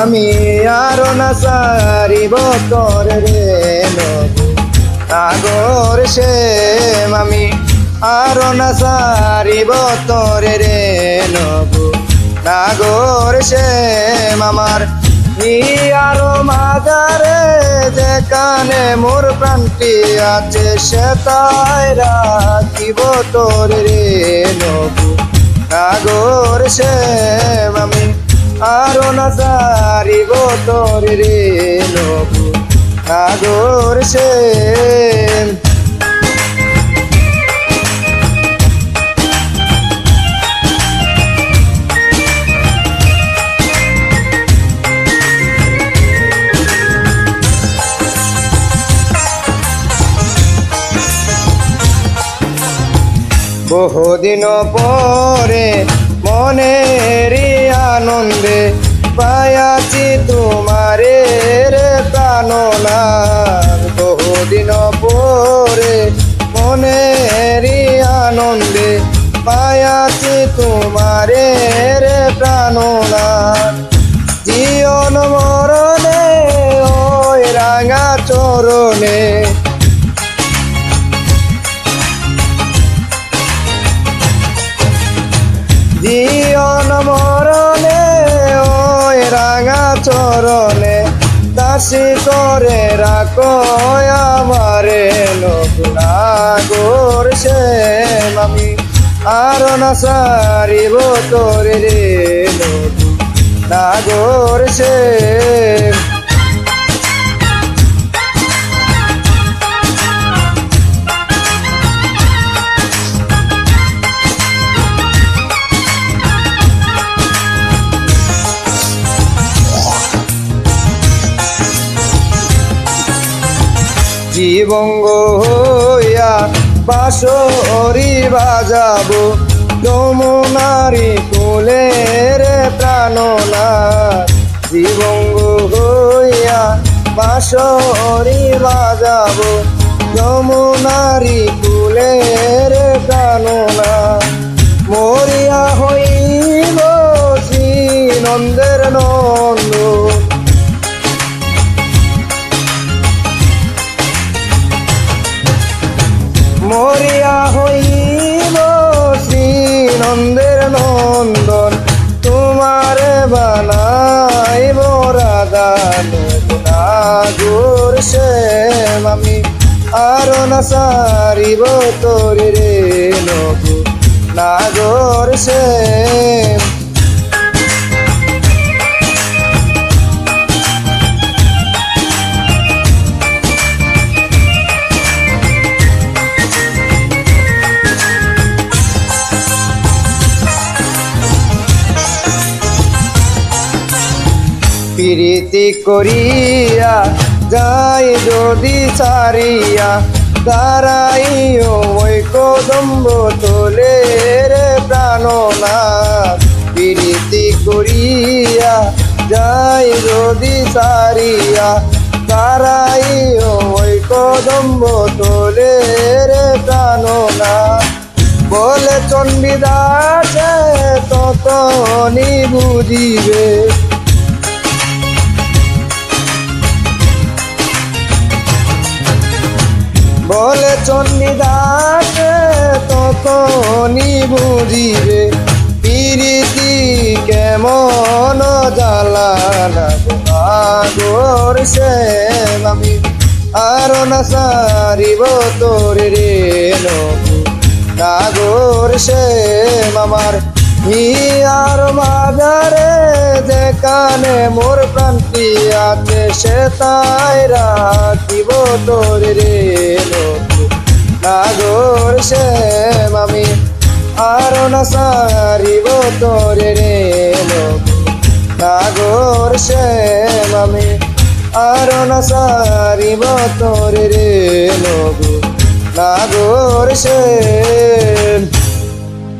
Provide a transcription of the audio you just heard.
আমি আরো না সারিব তোরে রে নবু নাগর শ্যাম আমি আরো না সারিব তোরে রে নবু নাগর শ্যাম আমার আরো মাজারে যেখানে মোর প্রাণটি আছে সেটাই রাখিব তোরে রে নবু নাগর শ্যাম আমি আরো না সারিব তোরে রে নবু নাগর শ্যাম বহুদিন পরে মনের আনন্দে পায়াছি তোমারে রে প্রাণনাথ বহুদিন পরে মনের আনন্দে পায়াছি তোমারে রে প্রাণনাথ জীবন মরণে ওই রাঙা চরণে জীবন মরণে ওই রাঙা চরণে দাসী করে রাখো আমারে নবু নাগর শ্যাম আমি আরো না সারিব তোরে রে নবু নাগর শ্যাম জীবঙ্গ হইয়া বাঁশরি বাজাবো যমুনারি কোলে রে প্রাণনাথ জীবঙ্গ হইয়া বাঁশরি বাজাবো যমুনারি কোলে রে প্রাণনাথ মরিয়া হইব শ্রী নন্দের নন্দ মরিয়া হইব শ্রী নন্দের নন্দন তোমারে বানাইব রাধা নবু নাগর শ্যাম আমি আরো না সারিব তোরে রে নবু নাগর শ্যাম প্রীতি করিয়া যাই যদি সারিয়া দাঁড়াইও ওই কদম্ব তোলে রে প্রাণনাথ প্রীতি করিয়া যাই যদি সারিয়া দাঁড়াইও ওই কদম্ব তোলে রে প্রাণনাথ বলে চণ্ডীদাসে ততনি বুঝিবে বলে চণ্ডীদাস তখনই বুঝিবে প্রীতি কেমন জ্বালা নাগর শ্যাম আমি আরো না সারিব তোরে রে নবু নাগর শ্যাম আমার আর মাজারে যেখানে মোর প্রাণটি আছে সেটাই রাখিব তোরে রে নবু নাগর শ্যাম আমি আরো না সারিব তোরে রে নবু নাগর শ্যাম আমি আরো না সারিব তোরে রে নবু নাগর শ্যাম।